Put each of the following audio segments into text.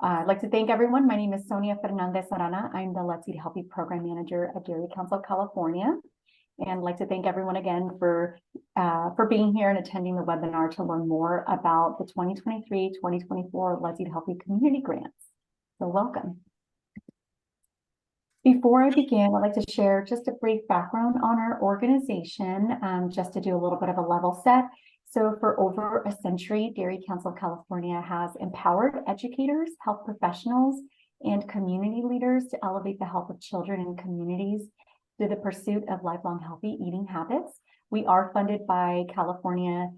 I'd like to thank everyone. My name is Sonia Fernandez Arana. I'm the Let's Eat Healthy Program Manager at Dairy Council California. And I'd like to thank everyone again for being here and attending the webinar to learn more about the 2023-2024 Let's Eat Healthy Community Grants. So welcome. Before I begin, I'd like to share just a brief background on our organization, just to do a little bit of a level set. So for over a century, Dairy Council of California has empowered educators, health professionals, and community leaders to elevate the health of children and communities through the pursuit of lifelong healthy eating habits. We are funded by California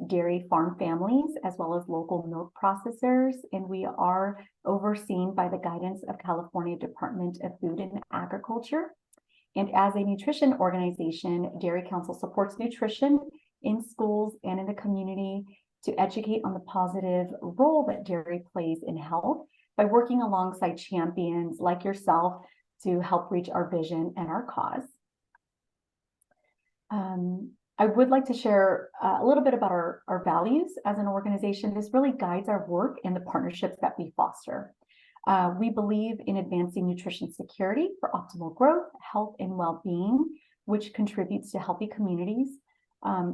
dairy farm families, as well as local milk processors, and we are overseen by the guidance of California Department of Food and Agriculture. And as a nutrition organization, Dairy Council supports nutrition in schools and in the community to educate on the positive role that dairy plays in health by working alongside champions like yourself to help reach our vision and our cause. I would like to share a little bit about our values as an organization. This really guides our work and the partnerships that we foster. We believe in advancing nutrition security for optimal growth, health, and well-being, which contributes to healthy communities.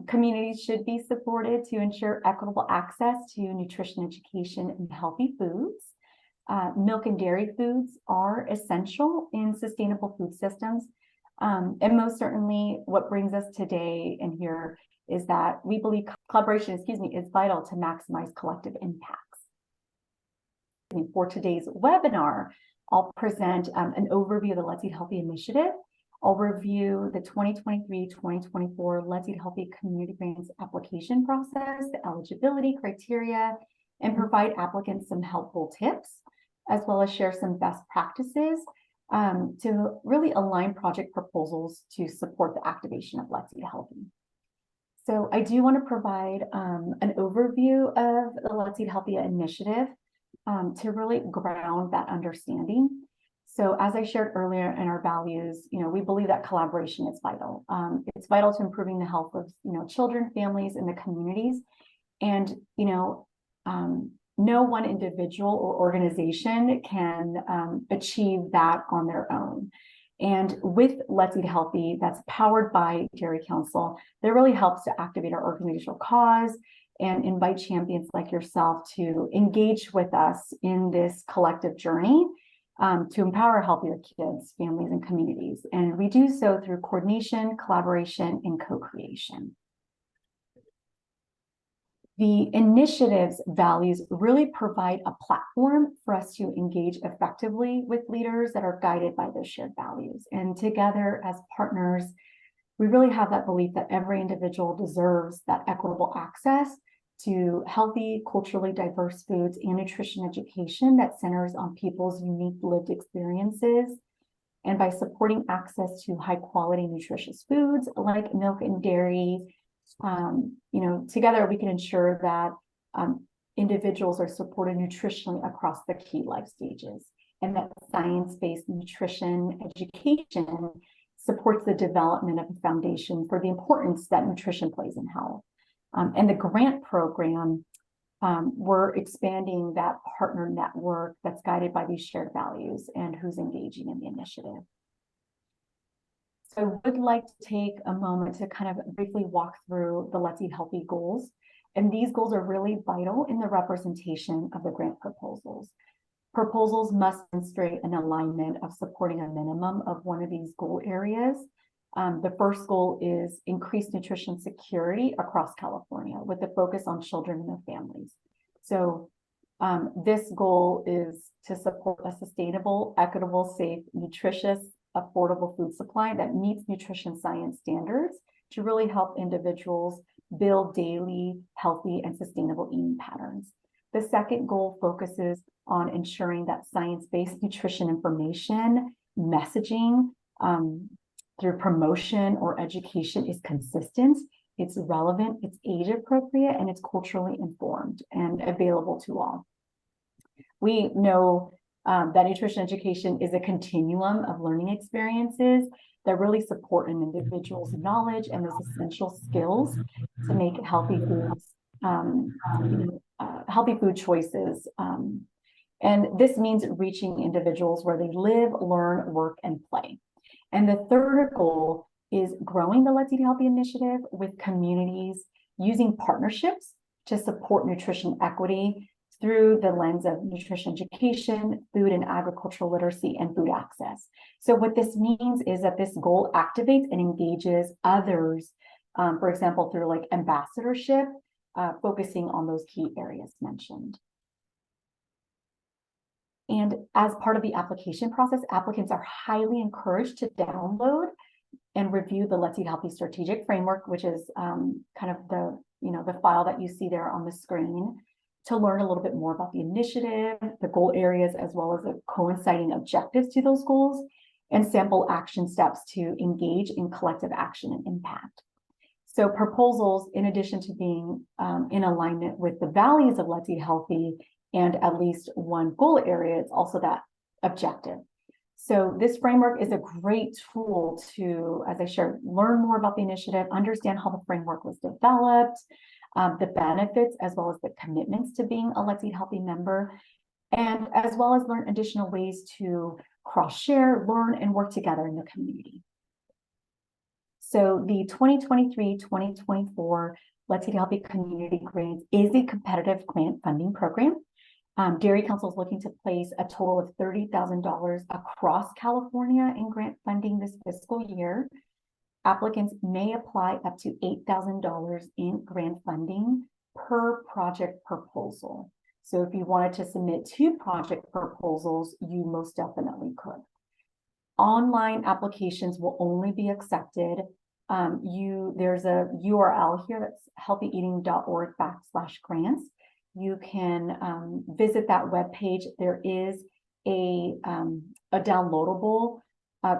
Communities should be supported to ensure equitable access to nutrition education and healthy foods. Milk and dairy foods are essential in sustainable food systems. And most certainly what brings us today and here is that we believe collaboration, is vital to maximize collective impacts. For today's webinar, I'll present an overview of the Let's Eat Healthy initiative. I'll review the 2023-2024 Let's Eat Healthy Community Grants application process, the eligibility criteria, and provide applicants some helpful tips, as well as share some best practices to really align project proposals to support the activation of Let's Eat Healthy. So I do want to provide an overview of the Let's Eat Healthy initiative to really ground that understanding. So as I shared earlier in our values, we believe that collaboration is vital. It's vital to improving the health of, children, families, and the communities. And, no one individual or organization can achieve that on their own. And with Let's Eat Healthy, that's powered by Dairy Council, that really helps to activate our organizational cause and invite champions like yourself to engage with us in this collective journey to empower healthier kids, families, and communities. And we do so through coordination, collaboration, and co-creation. The initiative's values really provide a platform for us to engage effectively with leaders that are guided by those shared values. And together as partners, we really have that belief that every individual deserves that equitable access to healthy, culturally diverse foods and nutrition education that centers on people's unique lived experiences. And by supporting access to high quality nutritious foods like milk and dairy, together we can ensure that individuals are supported nutritionally across the key life stages, and that science-based nutrition education supports the development of a foundation for the importance that nutrition plays in health. And the grant program, we're expanding that partner network that's guided by these shared values and who's engaging in the initiative. So I would like to take a moment to kind of briefly walk through the Let's Eat Healthy goals. And these goals are really vital in the representation of the grant proposals. Proposals must demonstrate an alignment of supporting a minimum of one of these goal areas. The first goal is increased nutrition security across California with a focus on children and their families. So this goal is to support a sustainable, equitable, safe, nutritious, affordable food supply that meets nutrition science standards to really help individuals build daily, healthy, and sustainable eating patterns. The second goal focuses on ensuring that science-based nutrition information, messaging, through promotion or education is consistent, it's relevant, it's age appropriate, and it's culturally informed and available to all. We know that nutrition education is a continuum of learning experiences that really support an individual's knowledge and those essential skills to make healthy foods, healthy food choices And this means reaching individuals where they live, learn, work, and play. And the third goal is growing the Let's Eat Healthy initiative with communities using partnerships to support nutrition equity through the lens of nutrition education, food and agricultural literacy, and food access. So what this means is that this goal activates and engages others, for example, through like ambassadorship, focusing on those key areas mentioned. And as part of the application process, applicants are highly encouraged to download and review the Let's Eat Healthy strategic framework, which is kind of the file that you see there on the screen, to learn a little bit more about the initiative, the goal areas, as well as the coinciding objectives to those goals, and sample action steps to engage in collective action and impact. So proposals, in addition to being in alignment with the values of Let's Eat Healthy and at least one goal area, it's also that objective. So this framework is a great tool to, as I shared, learn more about the initiative, understand how the framework was developed, the benefits, as well as the commitments to being a Let's Eat Healthy member, and as well as learn additional ways to cross-share, learn, and work together in the community. So the 2023-2024 Let's Eat Healthy Community Grants is a competitive grant funding program. Dairy Council is looking to place a total of $30,000 across California in grant funding this fiscal year. Applicants may apply up to $8,000 in grant funding per project proposal. So if you wanted to submit 2 project proposals, you most definitely could. Online applications will only be accepted. There's a URL here that's healthyeating.org/grants. You can visit that webpage. There is a downloadable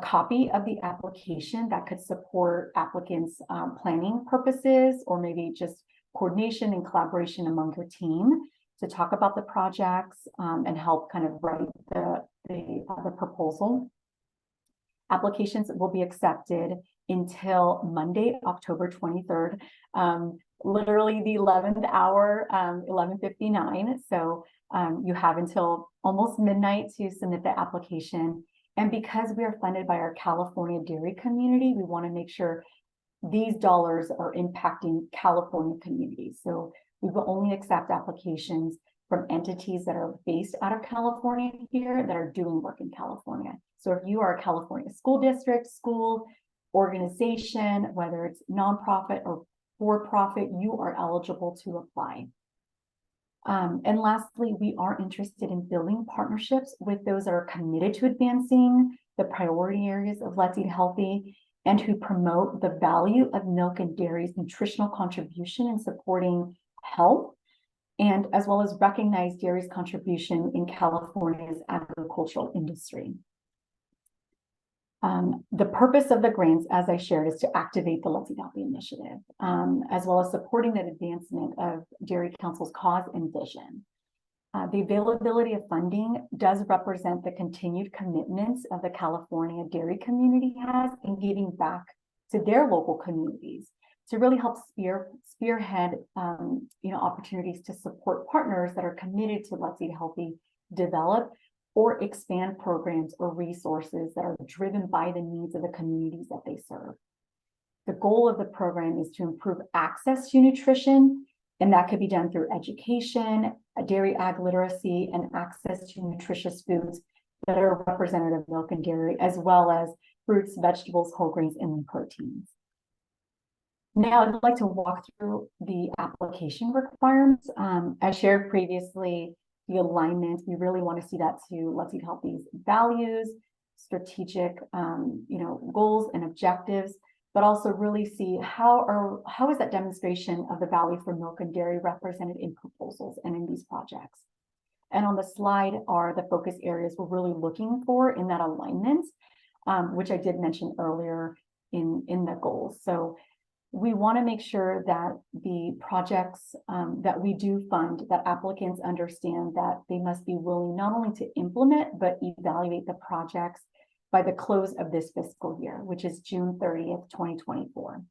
copy of the application that could support applicants' planning purposes, or maybe just coordination and collaboration among your team to talk about the projects and help kind of write the proposal. Applications will be accepted until Monday, October 23rd, literally the 11th hour, 11:59. So you have until almost midnight to submit the application. And because we are funded by our California dairy community, we want to make sure these dollars are impacting California communities. So we will only accept applications from entities that are based out of California here that are doing work in California. So if you are a California school district, school, organization, whether it's nonprofit or for-profit, you are eligible to apply. And lastly, we are interested in building partnerships with those that are committed to advancing the priority areas of Let's Eat Healthy and who promote the value of milk and dairy's nutritional contribution in supporting health, and as well as recognize dairy's contribution in California's agricultural industry. The purpose of the grants, as I shared, is to activate the Let's Eat Healthy initiative, as well as supporting the advancement of Dairy Council's cause and vision. The availability of funding does represent the continued commitments of the California dairy community has in giving back to their local communities to really help spearhead opportunities to support partners that are committed to Let's Eat Healthy develop or expand programs or resources that are driven by the needs of the communities that they serve. The goal of the program is to improve access to nutrition, and that could be done through education, dairy ag literacy, and access to nutritious foods that are representative of milk and dairy, as well as fruits, vegetables, whole grains, and lean proteins. Now, I'd like to walk through the application requirements. As shared previously, the alignment, we really want to see that to Let's Eat Healthy's values, strategic, goals and objectives, but also really see how is that demonstration of the value for milk and dairy represented in proposals and in these projects. And on the slide are the focus areas we're really looking for in that alignment, which I did mention earlier in the goals. So we want to make sure that the projects that we do fund, that applicants understand that they must be willing not only to implement, but evaluate the projects by the close of this fiscal year, which is June 30th, 2024.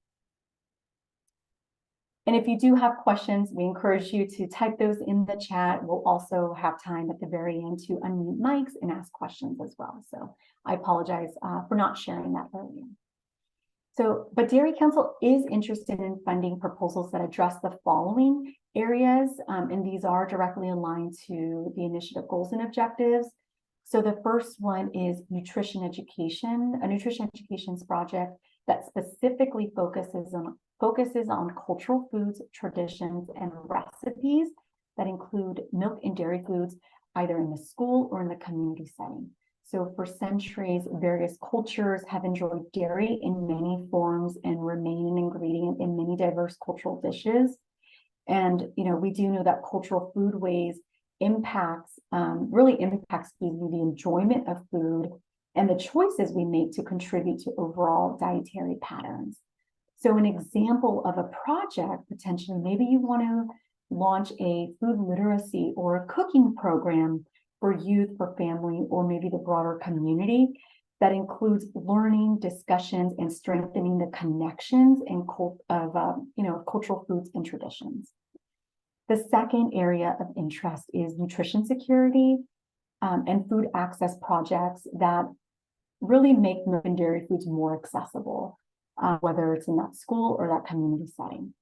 And if you do have questions, we encourage you to type those in the chat. We'll also have time at the very end to unmute mics and ask questions as well. So I apologize for not sharing that earlier. So, but Dairy Council is interested in funding proposals that address the following areas, and these are directly aligned to the initiative goals and objectives. So the first one is nutrition education, a nutrition education project that specifically focuses on cultural foods, traditions, and recipes that include milk and dairy foods, either in the school or in the community setting. So for centuries, various cultures have enjoyed dairy in many forms and remain an ingredient in many diverse cultural dishes. And, we do know that cultural foodways really impacts the enjoyment of food and the choices we make to contribute to overall dietary patterns. So an example of a project, potentially, maybe you want to launch a food literacy or a cooking program for youth, for family, or maybe the broader community that includes learning, discussions, and strengthening the connections and cultural foods and traditions. The second area of interest is nutrition security and food access projects that really make milk and dairy foods more accessible, whether it's in that school or that community setting.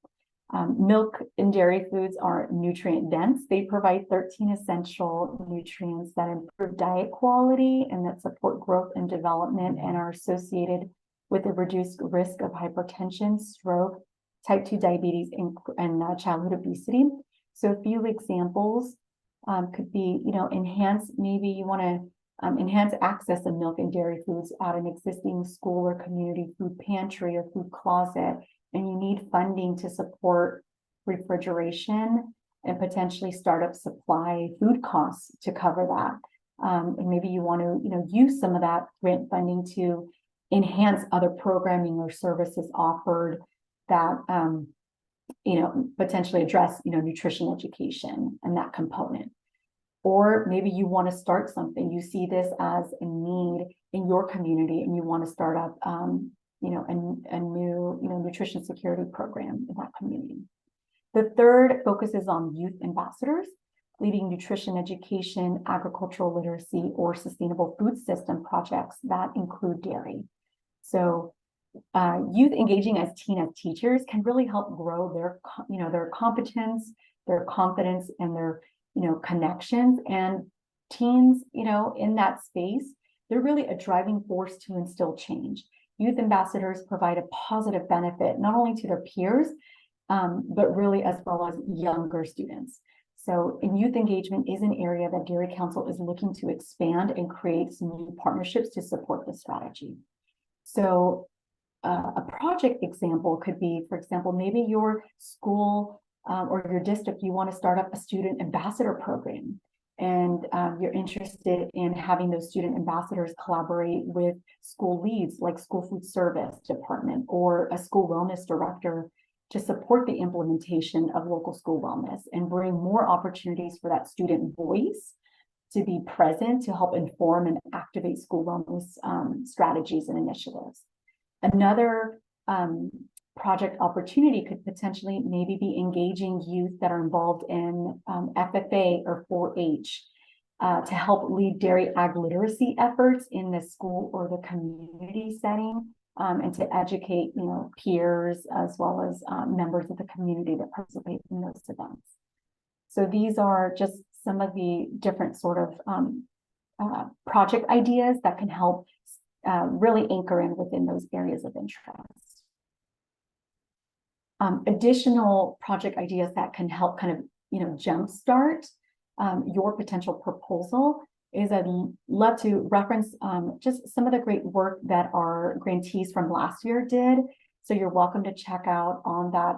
Milk and dairy foods are nutrient dense. They provide 13 essential nutrients that improve diet quality and that support growth and development and are associated with a reduced risk of hypertension, stroke, type 2 diabetes, and childhood obesity. So a few examples could be, maybe you want to enhance access of milk and dairy foods at an existing school or community food pantry or food closet, and you need funding to support refrigeration and potentially startup supply food costs to cover that. And maybe you want to, use some of that grant funding to enhance other programming or services offered that, potentially address, nutrition education and that component. Or maybe you want to start something, you see this as a need in your community and you want to start up, a new, nutrition security program in that community. The third focuses on youth ambassadors, leading nutrition education, agricultural literacy, or sustainable food system projects that include dairy. So youth engaging as teachers can really help grow their competence, their confidence, and their, connections. And teens, in that space, they're really a driving force to instill change. Youth ambassadors provide a positive benefit, not only to their peers, but really as well as younger students. So youth engagement is an area that Dairy Council is looking to expand and create some new partnerships to support this strategy. So a project example could be, for example, maybe your school or your district, you want to start up a student ambassador program. And you're interested in having those student ambassadors collaborate with school leads like school food service department or a school wellness director to support the implementation of local school wellness and bring more opportunities for that student voice to be present to help inform and activate school wellness strategies and initiatives. Another project opportunity could potentially maybe be engaging youth that are involved in FFA or 4-H to help lead dairy ag literacy efforts in the school or the community setting and to educate, peers as well as members of the community that participate in those events. So these are just some of the different sort of project ideas that can help really anchor in within those areas of interest. Additional project ideas that can help kind of, jumpstart your potential proposal is I'd love to reference just some of the great work that our grantees from last year did. So you're welcome to check out on that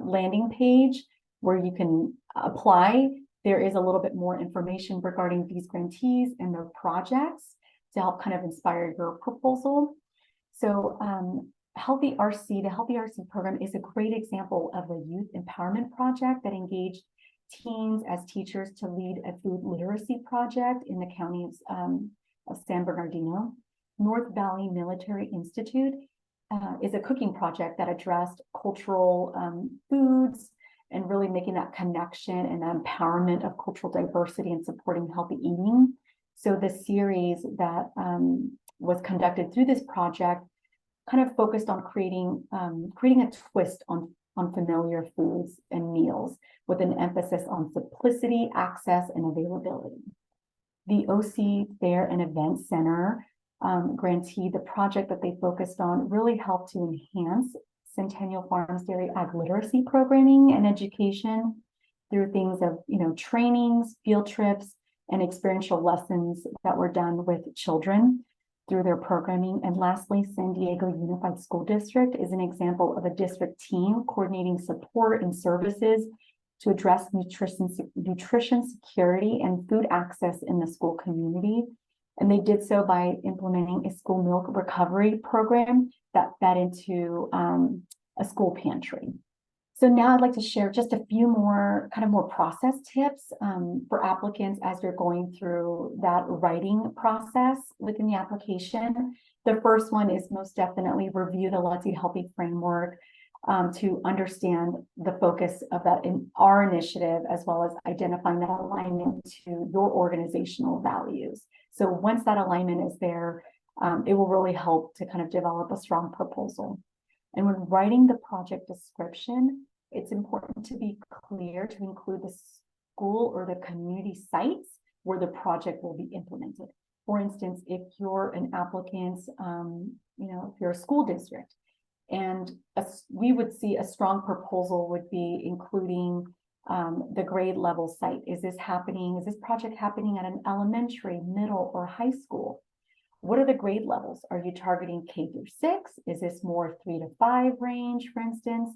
landing page where you can apply. There is a little bit more information regarding these grantees and their projects to help kind of inspire your proposal. So the Healthy RC program is a great example of a youth empowerment project that engaged teens as teachers to lead a food literacy project in the county of San Bernardino. North Valley Military Institute is a cooking project that addressed cultural foods and really making that connection and that empowerment of cultural diversity and supporting healthy eating. So the series that was conducted through this project kind of focused on creating a twist on familiar foods and meals with an emphasis on simplicity, access, and availability. The OC Fair and Event Center grantee, the project that they focused on really helped to enhance Centennial Farms Dairy Ag Literacy programming and education through things of, trainings, field trips, and experiential lessons that were done with children through their programming. And lastly, San Diego Unified School District is an example of a district team coordinating support and services to address nutrition security and food access in the school community. And they did so by implementing a school milk recovery program that fed into a school pantry. So now I'd like to share just a few more process tips for applicants as you're going through that writing process within the application. The first one is most definitely review the Let's Eat Healthy framework to understand the focus of that in our initiative, as well as identifying that alignment to your organizational values. So once that alignment is there, it will really help to kind of develop a strong proposal. And when writing the project description, it's important to be clear to include the school or the community sites where the project will be implemented. For instance, if you're an applicant, if you're a school district, and we would see a strong proposal would be including the grade level site. Is this project happening at an elementary, middle, or high school? What are the grade levels? Are you targeting K through 6? Is this more 3 to 5 range, for instance?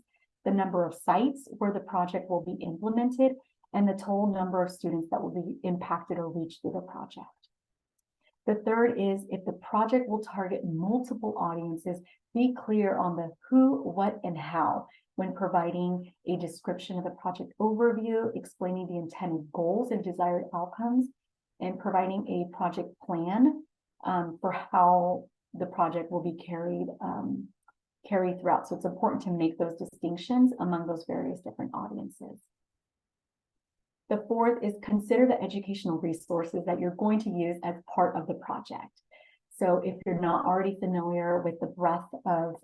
The number of sites where the project will be implemented, and the total number of students that will be impacted or reached through the project. The third is, if the project will target multiple audiences, be clear on the who, what, and how when providing a description of the project overview, explaining the intended goals and desired outcomes, and providing a project plan for how the project will be carried throughout. So it's important to make those distinctions among those various different audiences. The fourth is consider the educational resources that you're going to use as part of the project. So if you're not already familiar with the breadth of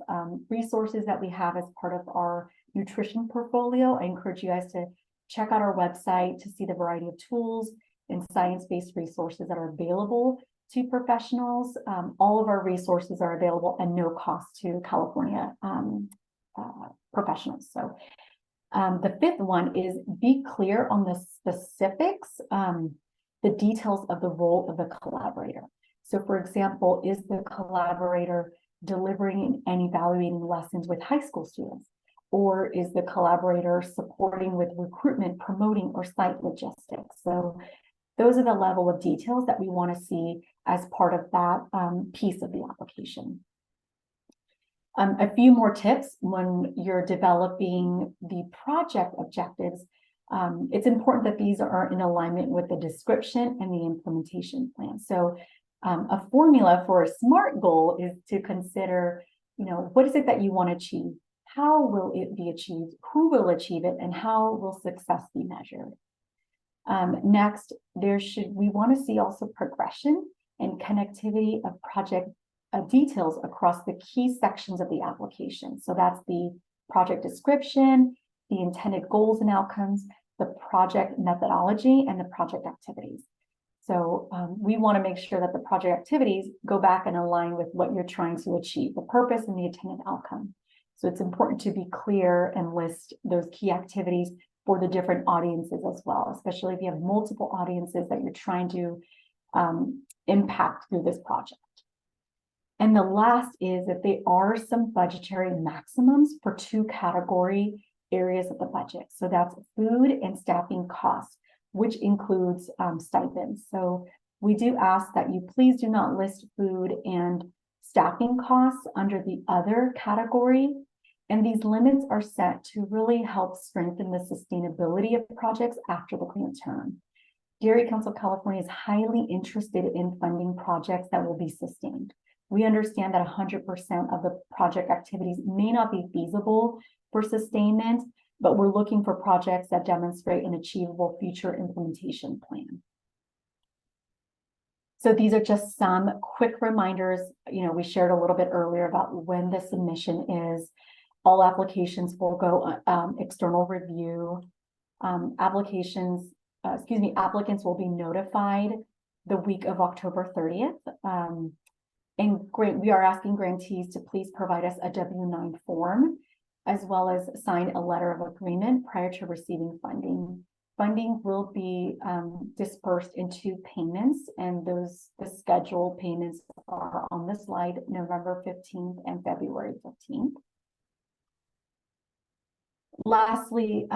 resources that we have as part of our nutrition portfolio, I encourage you guys to check out our website to see the variety of tools and science-based resources that are available to professionals. All of our resources are available at no cost to California professionals. So the fifth one is be clear on the specifics, the details of the role of the collaborator. So for example, is the collaborator delivering and evaluating lessons with high school students? Or is the collaborator supporting with recruitment, promoting, or site logistics? So those are the level of details that we want to see as part of that piece of the application. A few more tips when you're developing the project objectives. It's important that these are in alignment with the description and the implementation plan. So a formula for a SMART goal is to consider, what is it that you want to achieve? How will it be achieved? Who will achieve it? And how will success be measured? Next, we want to see also progression and connectivity of project details across the key sections of the application. So that's the project description, the intended goals and outcomes, the project methodology, and the project activities. So we want to make sure that the project activities go back and align with what you're trying to achieve, the purpose and the intended outcome. So it's important to be clear and list those key activities for the different audiences as well, especially if you have multiple audiences that you're trying to impact through this project. And the last is that there are some budgetary maximums for 2 category areas of the budget. So that's food and staffing costs, which includes stipends. So we do ask that you please do not list food and staffing costs under the other category. And these limits are set to really help strengthen the sustainability of projects after the grant term. Dairy Council of California is highly interested in funding projects that will be sustained. We understand that 100% of the project activities may not be feasible for sustainment, but we're looking for projects that demonstrate an achievable future implementation plan. So these are just some quick reminders. We shared a little bit earlier about when the submission is. All applications will go external review. Applicants will be notified the week of October 30th. And we are asking grantees to please provide us a W-9 form, as well as sign a letter of agreement prior to receiving funding. Funding will be dispersed in 2 payments, and the scheduled payments are on the slide, November 15th and February 15th. Lastly,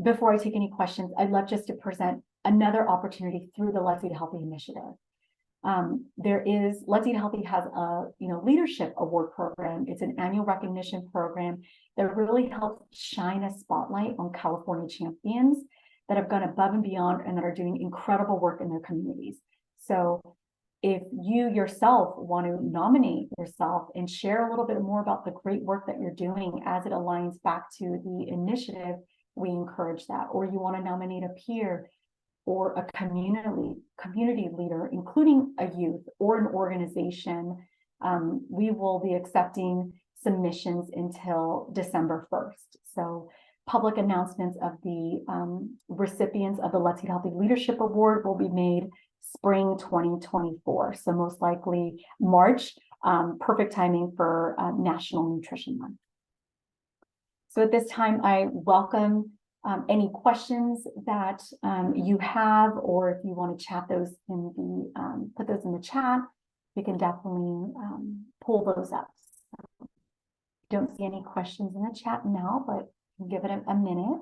before I take any questions, I'd love just to present another opportunity through the Let's Eat Healthy initiative. Let's Eat Healthy has a leadership award program. It's an annual recognition program that really helps shine a spotlight on California champions that have gone above and beyond and that are doing incredible work in their communities. So if you yourself want to nominate yourself and share a little bit more about the great work that you're doing as it aligns back to the initiative, we encourage that. Or you want to nominate a peer or a community leader, including a youth or an organization, we will be accepting submissions until December 1st. So public announcements of the recipients of the Let's Eat Healthy Leadership Award will be made spring 2024. So most likely March, perfect timing for National Nutrition Month. So at this time, I welcome any questions that you have, or if you want to chat those in the, put those in the chat, we can definitely pull those up. So, don't see any questions in the chat now, but give it a minute.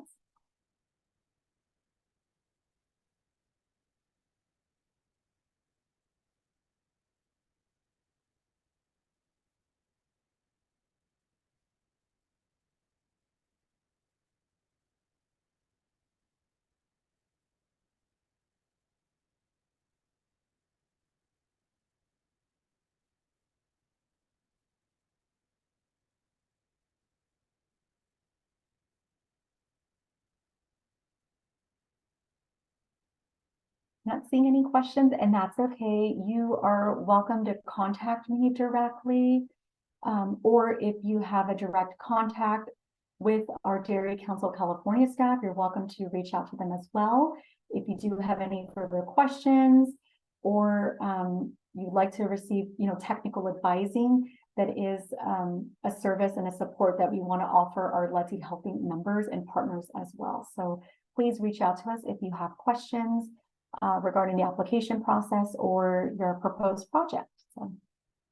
Not seeing any questions, and that's okay. You are welcome to contact me directly, or if you have a direct contact with our Dairy Council California staff, you're welcome to reach out to them as well. If you do have any further questions, or you'd like to receive, technical advising, that is a service and a support that we want to offer our Let's Eat Healthy members and partners as well. So please reach out to us if you have questions regarding the application process or your proposed project. So I'd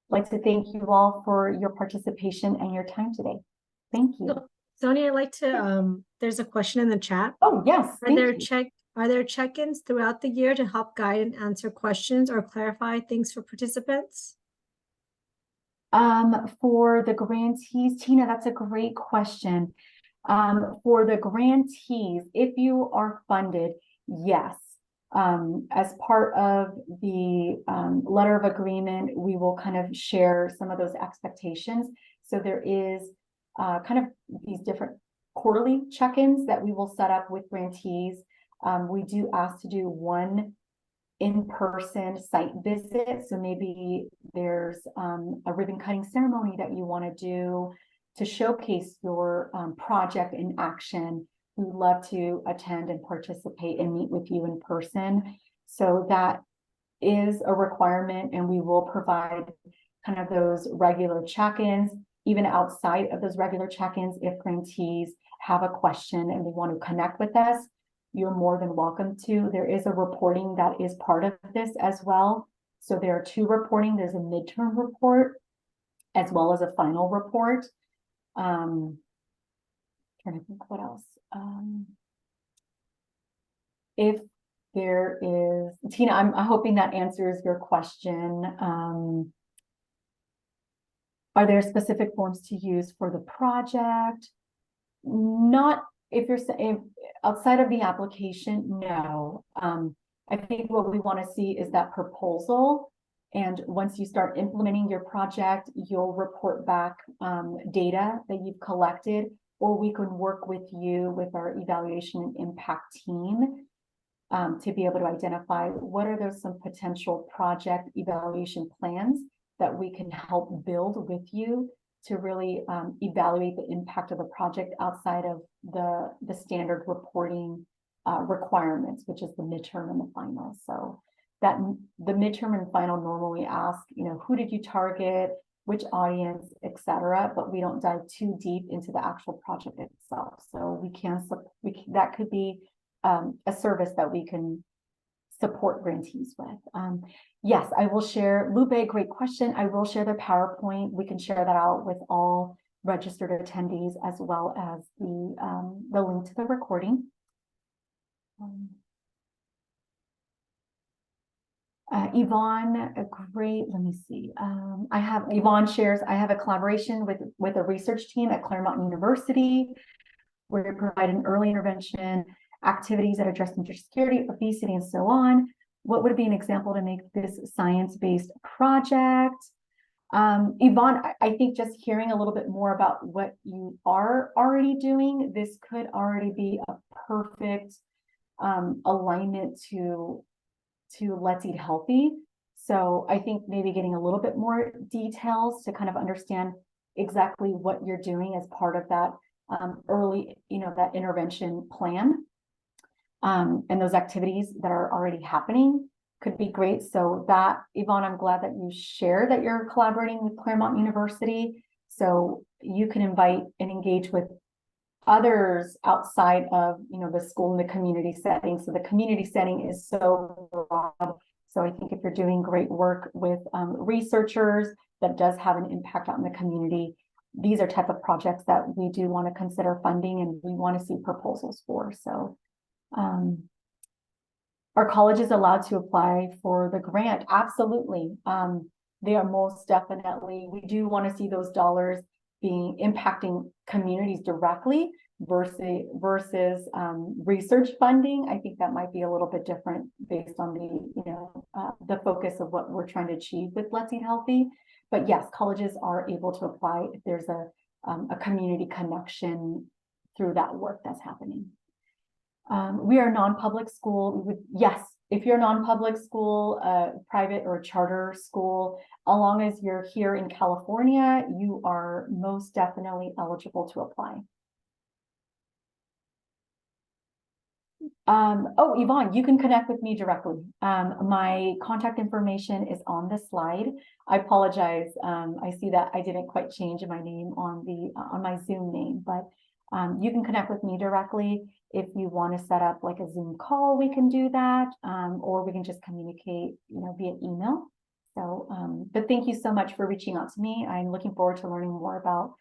like to thank you all for your participation and your time today. Thank you. So, Sonia, I'd like to, there's a question in the chat. Oh, yes. Are there check-ins throughout the year to help guide and answer questions or clarify things for participants? For the grantees, Tina, that's a great question. For the grantees, if you are funded, yes. As part of the letter of agreement, we will kind of share some of those expectations. So there is kind of these different quarterly check-ins that we will set up with grantees. We do ask to do one in-person site visit. So maybe there's a ribbon cutting ceremony that you want to do to showcase your project in action. We would love to attend and participate and meet with you in person. So that is a requirement, and we will provide kind of those regular check-ins. Even outside of those regular check-ins, if grantees have a question and they want to connect with us, you're more than welcome to. There is a reporting that is part of this as well. So there are 2 reporting. There's a midterm report as well as a final report. Trying to think what else. If there is, Tina, I'm hoping that answers your question. Are there specific forms to use for the project? Not if you're saying outside of the application, no. I think what we want to see is that proposal And once you start implementing your project, you'll report back data that you've collected, or we can work with you with our evaluation and impact team to be able to identify what are those some potential project evaluation plans that we can help build with you to really evaluate the impact of the project outside of the standard reporting requirements, which is the midterm and the final. So that the midterm and final normally ask, who did you target, which audience, etc. But we don't dive too deep into the actual project itself. So that could be a service that we can support grantees with. Yes, I will share. Lupe, great question. I will share the PowerPoint. We can share that out with all registered attendees as well as the link to the recording. Yvonne, great. Let me see. Yvonne shares, I have a collaboration with a research team at Claremont University where we provide an early intervention activities that address nutrition security, obesity, and so on. What would be an example to make this science-based project? Yvonne, I think just hearing a little bit more about what you are already doing, this could already be a perfect alignment to Let's Eat Healthy. So I think maybe getting a little bit more details to kind of understand exactly what you're doing as part of that early, that intervention plan. And those activities that are already happening could be great. So that, Yvonne, I'm glad that you shared that you're collaborating with Claremont University. So you can invite and engage with others outside of, the school and the community setting. So the community setting is so broad. So I think if you're doing great work with researchers that does have an impact on the community, these are type of projects that we do want to consider funding and we want to see proposals for. So are colleges allowed to apply for the grant? Absolutely. They are most definitely. We do want to see those dollars being impacting communities directly versus research funding. I think that might be a little bit different based on the focus of what we're trying to achieve with Let's Eat Healthy. But yes, colleges are able to apply if there's a community connection through that work that's happening. We are a non-public school. Yes, if you're a non-public school, private or charter school, as long as you're here in California, you are most definitely eligible to apply. Oh, Yvonne, you can connect with me directly. My contact information is on the slide. I apologize. I see that I didn't quite change my name on my Zoom name, but you can connect with me directly. If you want to set up like a Zoom call, we can do that, or we can just communicate, via email. So, but thank you so much for reaching out to me. I'm looking forward to learning more about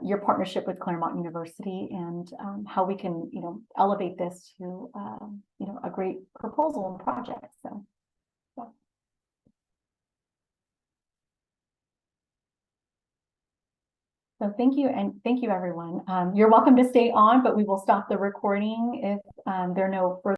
your partnership with Claremont University and how we can, elevate this to, a great proposal and project. So, yeah. So thank you, and thank you, everyone. You're welcome to stay on, but we will stop the recording if there are no further